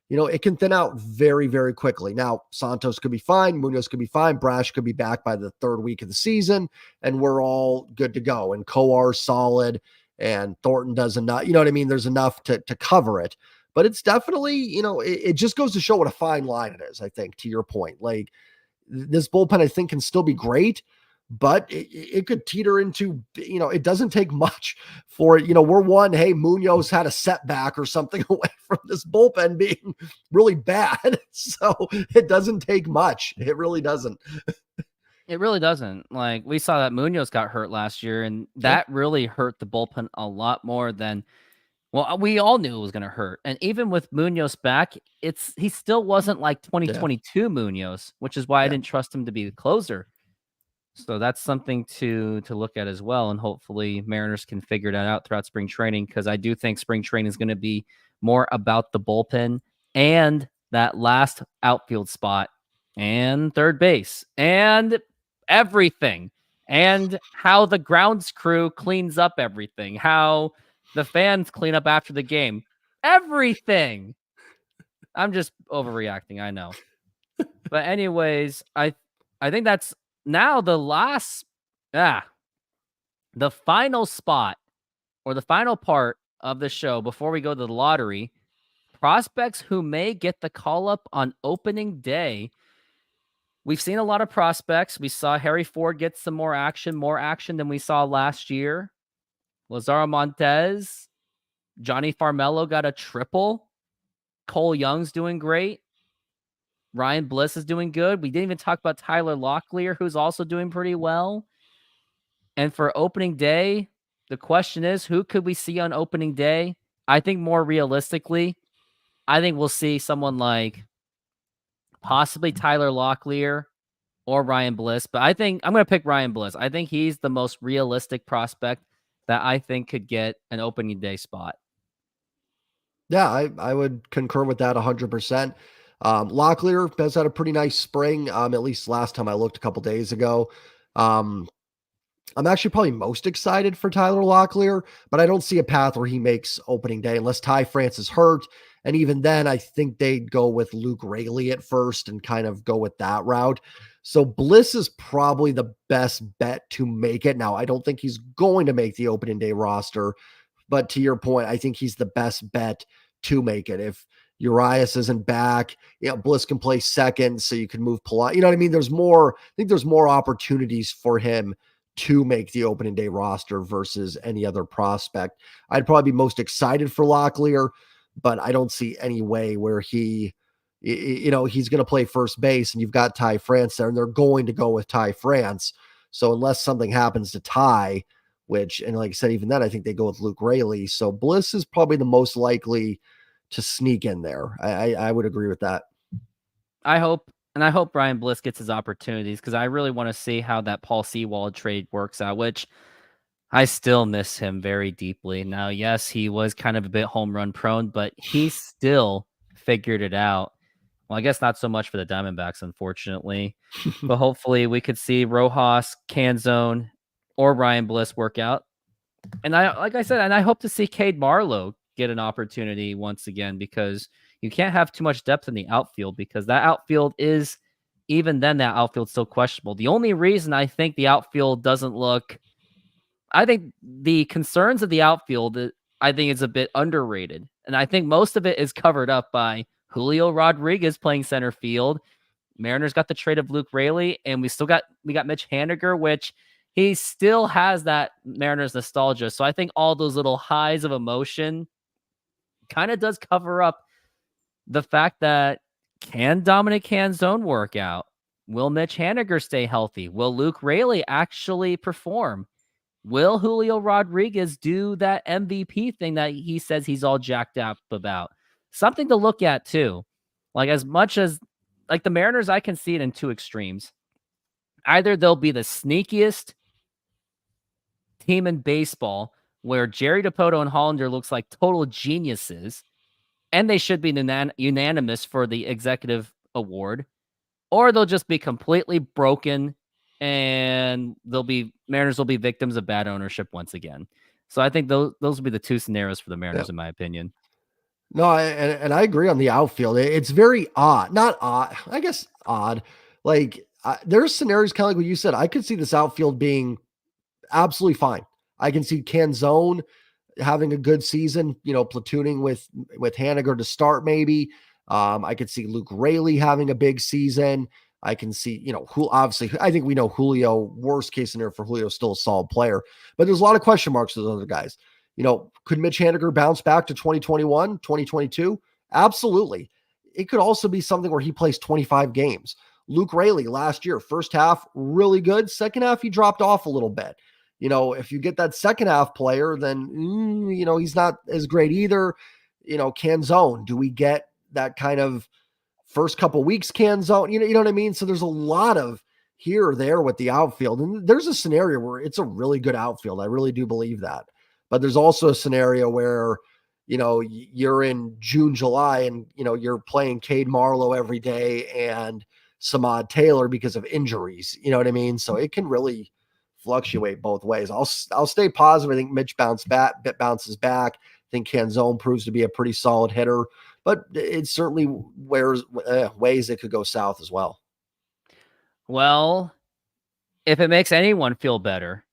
It can thin out very, very quickly. Now, Santos could be fine. Munoz could be fine. Brash could be back by the third week of the season, and we're all good to go. And Coar's solid, and Thornton does enough. You know what I mean? There's enough to cover it. But it's definitely, it just goes to show what a fine line it is, I think, to your point. Like, this bullpen, I think, can still be great, but it could teeter into, it doesn't take much for it. Hey, Munoz had a setback or something away from this bullpen being really bad. So it doesn't take much. It really doesn't. It really doesn't. Like, we saw that Munoz got hurt last year, and that really hurt the bullpen a lot more than, well, we all knew it was going to hurt. And even with Munoz back, he still wasn't like 2022 Munoz, which is why I didn't trust him to be the closer. So that's something to look at as well. And hopefully Mariners can figure that out throughout spring training, because I do think spring training is going to be more about the bullpen and that last outfield spot and third base and everything, and how the grounds crew cleans up everything, how the fans clean up after the game, everything. I'm just overreacting, I know. But anyways, I think that's now the final spot, or the final part of the show before we go to the lottery. Prospects who may get the call up on opening day. We've seen a lot of prospects. We saw Harry Ford get some more action than we saw last year. Lazaro Montez, Johnny Farmelo got a triple. Cole Young's doing great. Ryan Bliss is doing good. We didn't even talk about Tyler Locklear, who's also doing pretty well. And for opening day, the question is, who could we see on opening day? I think more realistically, I think we'll see someone like possibly Tyler Locklear or Ryan Bliss. But I think I'm going to pick Ryan Bliss. I think he's the most realistic prospect that I think could get an opening day spot. Yeah, I would concur with that 100%. Locklear has had a pretty nice spring, at least last time I looked a couple days ago. I'm actually probably most excited for Tyler Locklear, but I don't see a path where he makes opening day unless Ty France is hurt. And even then, I think they'd go with Luke Raley at first and kind of go with that route. So Bliss is probably the best bet to make it. Now, I don't think he's going to make the opening day roster, but to your point, I think he's the best bet to make it. If Urias isn't back, Bliss can play second, so you can move Pilates. You know what I mean? I think there's more opportunities for him to make the opening day roster versus any other prospect. I'd probably be most excited for Locklear, but I don't see any way where he's going to play first base and you've got Ty France there and they're going to go with Ty France. So unless something happens to Ty, and like I said, even then, I think they go with Luke Raley. So Bliss is probably the most likely to sneak in there. I would agree with that. I hope Brian Bliss gets his opportunities, because I really want to see how that Paul Sewald trade works out, which I still miss him very deeply. Now, yes, he was kind of a bit home run prone, but he still figured it out. Well, I guess not so much for the Diamondbacks, unfortunately. But hopefully we could see Rojas, Canzone, or Ryan Bliss work out. And I hope to see Cade Marlowe get an opportunity once again, because you can't have too much depth in the outfield, because that outfield's still questionable. The only reason I think the outfield doesn't look, I think the concerns of the outfield, I think it's a bit underrated. And I think most of it is covered up by Julio Rodriguez playing center field. Mariners got the trade of Luke Raley, and we got Mitch Haniger, which he still has that Mariners nostalgia. So I think all those little highs of emotion kind of does cover up the fact that can Dominic Canzone work out? Will Mitch Haniger stay healthy? Will Luke Raley actually perform? Will Julio Rodriguez do that MVP thing that he says he's all jacked up about? Something to look at too. Like as much as like the Mariners, I can see it in two extremes. Either they'll be the sneakiest team in baseball where Jerry DePoto and Hollander looks like total geniuses, and they should be unanimous for the executive award, or they'll just be completely broken and Mariners will be victims of bad ownership once again. So I think those will be the two scenarios for the Yeah. Mariners, in my opinion. No, and I agree on the outfield. It's very odd, not odd, I guess odd. Like there's scenarios kind of like what you said. I could see this outfield being absolutely fine. I can see Canzone having a good season, platooning with Haniger to start maybe. I could see Luke Raley having a big season. I can see, obviously, I think we know Julio, worst case scenario for Julio, still a solid player, but there's a lot of question marks with those other guys. Could Mitch Haniger bounce back to 2021, 2022? Absolutely. It could also be something where he plays 25 games. Luke Raley last year, first half, really good. Second half, he dropped off a little bit. If you get that second half player, then, he's not as great either. Canzone, do we get that kind of first couple weeks Canzone? You know what I mean? So there's a lot of here or there with the outfield. And there's a scenario where it's a really good outfield. I really do believe that. But there's also a scenario where, you're in June, July, and, you're playing Cade Marlowe every day and Samad Taylor because of injuries. You know what I mean? So it can really fluctuate both ways. I'll stay positive. I think Mitch bounces back. I think Canzone proves to be a pretty solid hitter, but it certainly ways it could go south as well. Well, if it makes anyone feel better,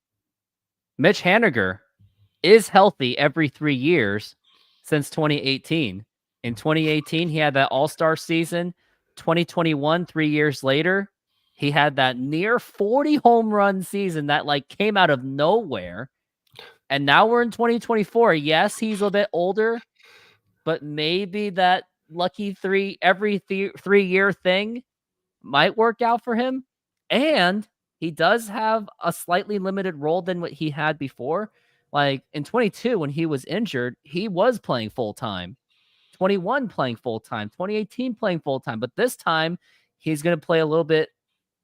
Mitch Haniger is healthy every 3 years since 2018. In 2018, he had that all-star season. 2021, 3 years later, he had that near 40 home run season that came out of nowhere. And now we're in 2024. Yes, he's a bit older, but maybe that lucky every 3-year thing might work out for him. And he does have a slightly limited role than what he had before. Like in 22, when he was injured, he was playing full time. 21 playing full time, 2018 playing full time. But this time, he's going to play a little bit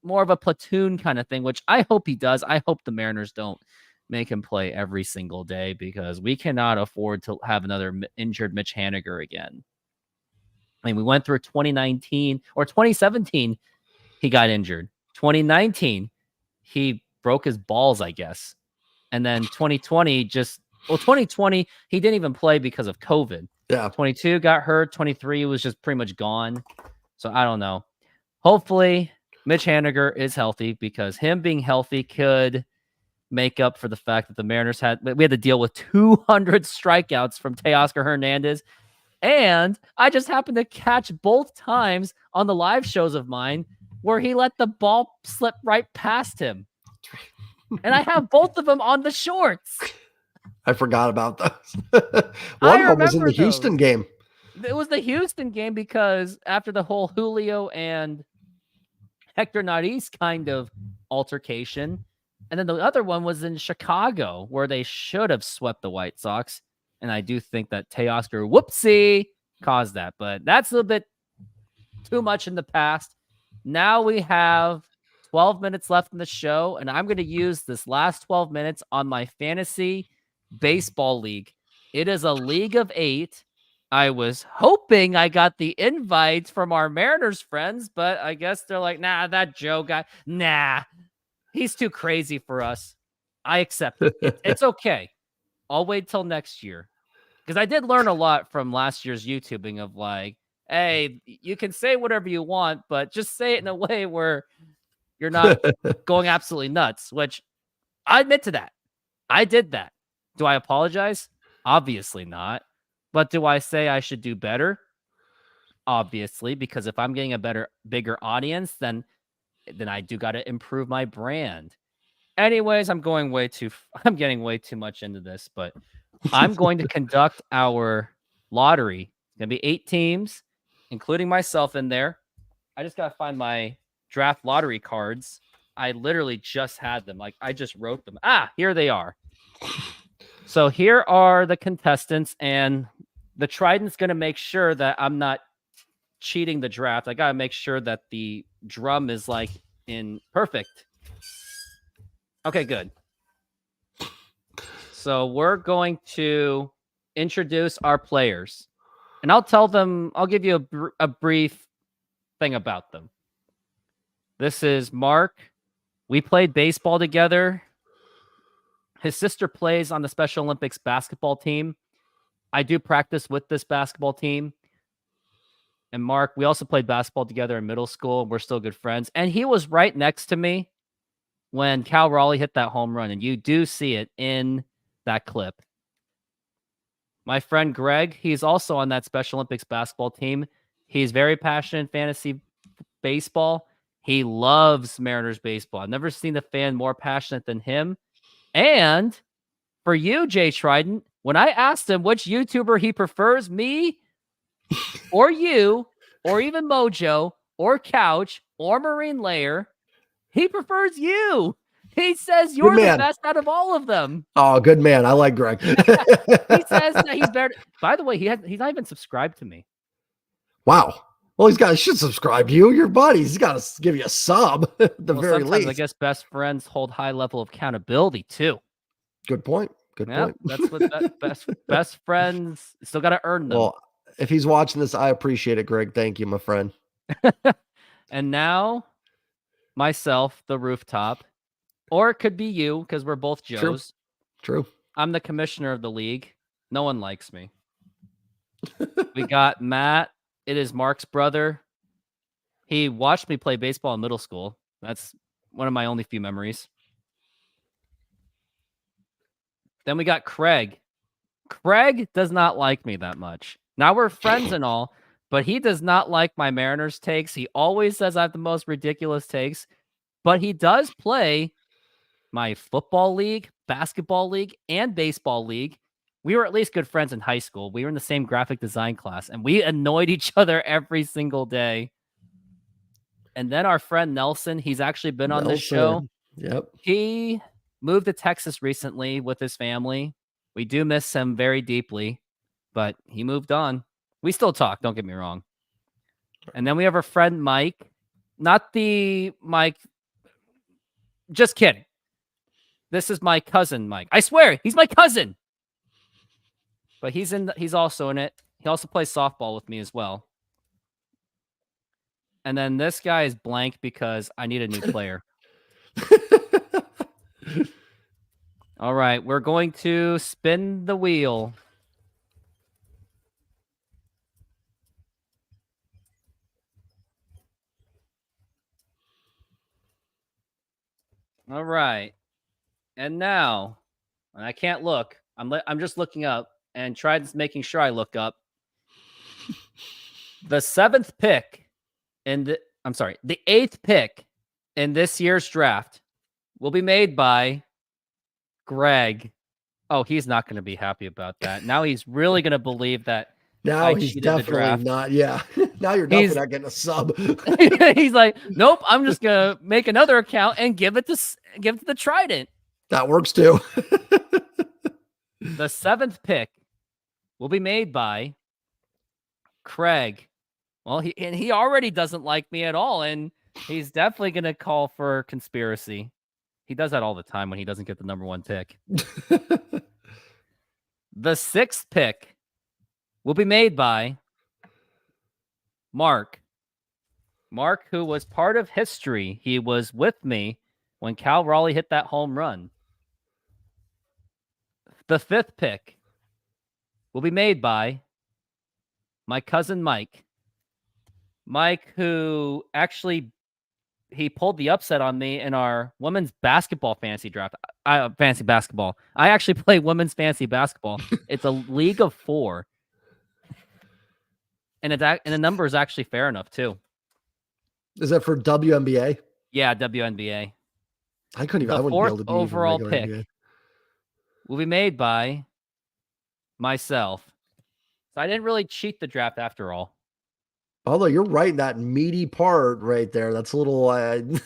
more of a platoon kind of thing, which I hope he does. I hope the Mariners don't make him play every single day because we cannot afford to have another injured Mitch Haniger again. I mean, we went through 2019 or 2017, he got injured. 2019, he broke his balls, I guess. And then 2020 2020, he didn't even play because of COVID. Yeah. 22 got hurt. 23 was just pretty much gone. So I don't know. Hopefully, Mitch Haniger is healthy because him being healthy could make up for the fact that the Mariners had to deal with 200 strikeouts from Teoscar Hernandez. And I just happened to catch both times on the live shows of mine where he let the ball slip right past him. And I have both of them on the shorts. I forgot about those. One of them was in the Houston game. It was the Houston game because after the whole Julio and Hector Neris kind of altercation, and then the other one was in Chicago where they should have swept the White Sox. And I do think that Teoscar, whoopsie, caused that. But that's a little bit too much in the past. Now we have 12 minutes left in the show, and I'm going to use this last 12 minutes on my fantasy baseball league. It is a league of 8. I was hoping I got the invites from our Mariners friends, but I guess they're like, nah, that Joe guy, nah, he's too crazy for us. I accept it. It's okay. I'll wait till next year. Because I did learn a lot from last year's YouTubing of hey, you can say whatever you want, but just say it in a way where you're not going absolutely nuts, which I admit to that. I did that. Do I apologize? Obviously not. But do I say I should do better? Obviously, because if I'm getting a bigger audience, then I do got to improve my brand. Anyways, I'm getting way too much into this, but I'm going to conduct our lottery. It's going to be 8 teams, including myself in there. I just got to find my draft lottery cards. I literally just had them. Like, I just wrote them. Here they are. So here are the contestants, and the Trident's going to make sure that I'm not cheating the draft. I got to make sure that the drum is like in perfect. Okay, good. So we're going to introduce our players, and I'll give you a brief thing about them. This is Mark. We played baseball together. His sister plays on the Special Olympics basketball team. I do practice with this basketball team. And Mark, we also played basketball together in middle school. We're still good friends. And he was right next to me when Cal Raleigh hit that home run. And you do see it in that clip. My friend Greg, he's also on that Special Olympics basketball team. He's very passionate in fantasy baseball. He loves Mariners baseball. I've never seen a fan more passionate than him. And for you, Jay Trident, when I asked him which YouTuber he prefers, me or you, or even Mojo, or Couch, or Marine Layer, he prefers you. He says you're the best out of all of them. Oh, good man. I like Greg. He says that he's better. By the way, he's not even subscribed to me. Wow. Well, he should subscribe to you. Your buddy. He's got to give you a sub at the very least. I guess best friends hold high level of accountability too. Good point. Good point. That's what best friends still got to earn them. Well, if he's watching this, I appreciate it, Greg. Thank you, my friend. And now, myself, the rooftop, or it could be you because we're both Joes. True. I'm the commissioner of the league. No one likes me. We got Matt. It is Mark's brother. He watched me play baseball in middle school. That's one of my only few memories. Then we got Craig. Craig does not like me that much. Now we're friends and all, but he does not like my Mariners takes. He always says I have the most ridiculous takes, but he does play my football league, basketball league, and baseball league. We were at least good friends in high school. We were in the same graphic design class, and we annoyed each other every single day. And then our friend Nelson, he's actually been on this show. Yep. He moved to Texas recently with his family. We do miss him very deeply, but he moved on. We still talk, don't get me wrong. And then we have our friend Mike. Not the Mike. Just kidding. This is my cousin, Mike. I swear, he's my cousin. But he's also in it. He also plays softball with me as well. And then this guy is blank because I need a new player. All right, we're going to spin the wheel. All right. And now, and I can't look. I'm just looking up, and Trident's making sure I look up. The 7th pick the 8th pick in this year's draft will be made by Greg. Oh, he's not going to be happy about that. Now he's really going to believe that. Now he's definitely not. Yeah. Now you're definitely not getting a sub. He's like, nope. I'm just going to make another account and give it to the Trident. That works too. The 7th pick will be made by Craig. Well, he already doesn't like me at all, and he's definitely going to call for conspiracy. He does that all the time when he doesn't get the number 1 pick. The 6th pick will be made by Mark. Mark, who was part of history. He was with me when Cal Raleigh hit that home run. The 5th pick will be made by my cousin Mike. Mike, who actually he pulled the upset on me in our women's basketball fantasy draft. Fantasy basketball. I actually play women's fantasy basketball. It's a league of 4, and the number is actually fair enough too. Is that for WNBA? Yeah, WNBA. The I wouldn't be able fourth to do even overall regular NBA. pick will be made by myself. So I didn't really cheat the draft after all. Although you're right in that meaty part right there. That's a little I'm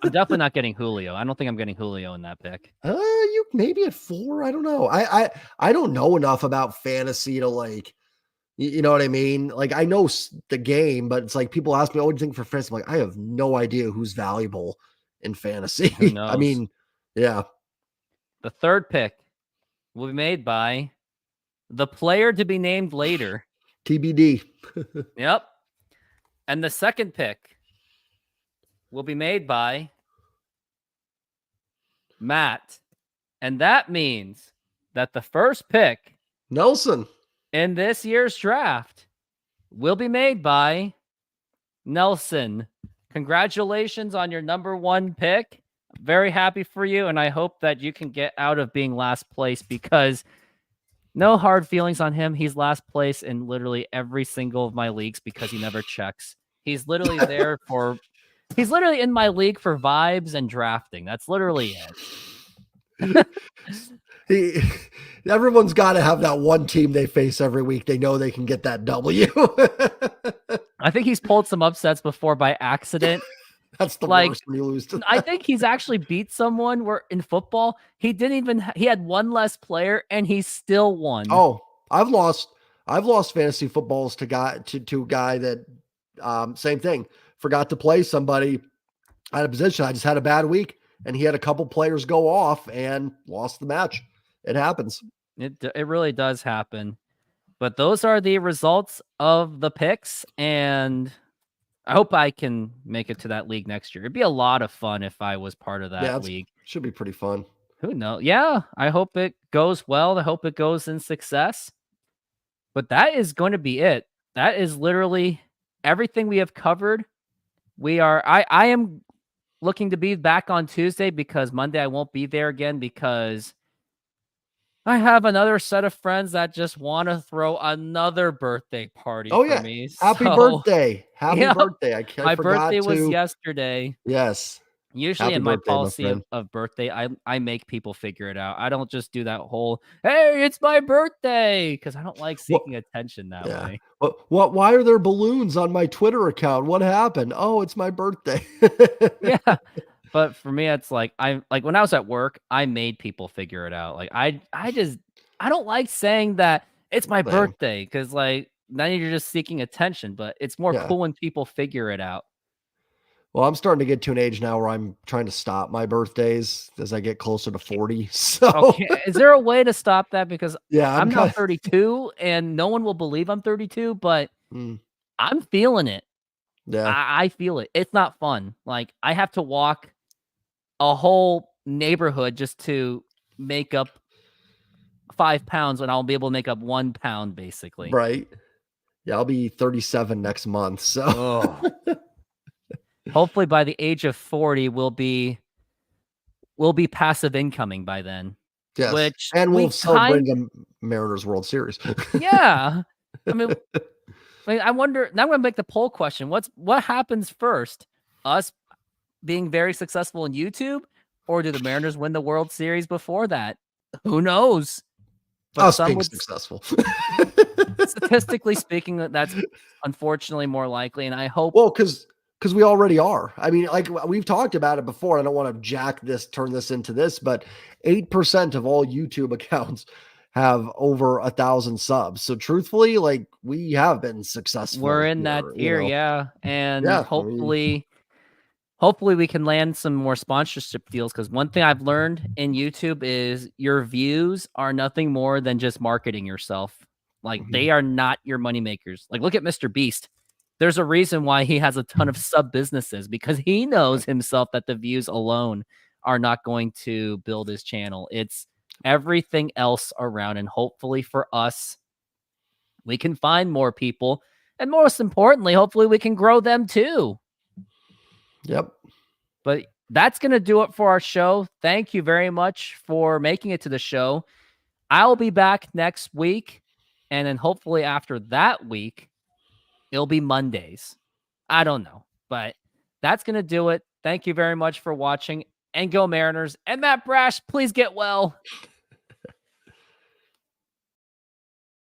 definitely not getting Julio. I don't think I'm getting Julio in that pick. you maybe at 4. I don't know. I don't know enough about fantasy to like you know what I mean? Like I know the game, but it's like people ask me, "Oh, what do you think for fantasy?" I'm like, I have no idea who's valuable in Who fantasy. I knows? mean, yeah, The third pick will be made by the player to be named later. TBD. Yep. And the second pick will be made by Matt. And that means that the first pick Nelson. in this year's draft will be made by Nelson. Congratulations on your number 1 pick. Very happy for you. And I hope that you can get out of being last place because no hard feelings on him. He's last place in literally every single of my leagues because he never checks. He's literally there for, he's literally in my league for vibes and drafting. That's literally it. he, everyone's got to have that one team they face every week. They know they can get that W. I think he's pulled some upsets before by accident. That's the Like, worst when you lose to I that. think he's actually beat someone where in football, he didn't even, he had one less player and he still won. Oh, I've lost fantasy footballs to a guy that same thing. Forgot to play somebody at a position. I just had a bad week and he had a couple players go off and lost the match. It happens. It really does happen. But those are the results of the picks, and I hope I can make it to that league next year. It'd be a lot of fun if I was part of Yeah, that it league. should be pretty fun. Who knows? Yeah, I hope it goes well. I hope it goes in success. But that is going to be it. That is literally everything we have covered. I am looking to be back on Tuesday because Monday I won't be there again because I have another set of friends that just want to throw another birthday party Oh for yeah. me. Happy So, birthday. Happy yep, birthday. I my birthday forgot was to. yesterday. Yes. Usually Happy in my birthday, my policy friend. of birthday, I make people figure it out. I don't just do that whole, "Hey, it's my birthday," because I don't like What seeking attention that yeah. way. What why are there balloons on my Twitter account? What happened? Oh, it's my birthday. Yeah. But for me, it's like I like when I was at work, I made people figure it out. Like I don't like saying that it's my Same. birthday because like then you're just seeking attention. But it's more Yeah. cool when people figure it out. Well, I'm starting to get to an age now where I'm trying to stop my birthdays as I get closer to 40. So, Okay, is there a way to stop that? Because yeah, I'm I'm now kind of 32, and no one will believe I'm 32, but mm, I'm feeling it. yeah, I feel it. It's not fun. Like I have to walk a whole neighborhood just to make up 5 pounds, and I'll be able to make up 1 pound, basically. right. Yeah, I'll be 37 next month. So, Oh, hopefully by the age of 40, we'll be passive incoming by then, yes. which And we'll we have celebrated kind, the Mariners World Series. yeah. I mean, I wonder. Now I'm gonna make the poll question: what happens first? Us being very successful in YouTube, or do the Mariners win the World Series before that? Who knows? But Us some being would, successful. statistically speaking, that's unfortunately more likely. And I hope Well, because we already are. I mean, like we've talked about it before. I don't want to turn this into this, but 8% of all YouTube accounts have over 1,000 subs. So truthfully, like we have been we're successful in that here, you tier, know. yeah. And Yeah, I mean, hopefully we can land some more sponsorship deals because one thing I've learned in YouTube is your views are nothing more than just marketing yourself. Like mhm. they are not your money makers. Like look at Mr. Beast. There's a reason why he has a ton of sub businesses because he knows himself that the views alone are not going to build his channel. It's everything else around. And hopefully for us, we can find more people. And most importantly, hopefully we can grow them too. Yep. But that's going to do it for our show. Thank you very much for making it to the show. I'll be back next week. And then hopefully after that week, it'll be Mondays. I don't know, but that's going to do it. Thank you very much for watching. and go Mariners. And Matt Brash, please get well.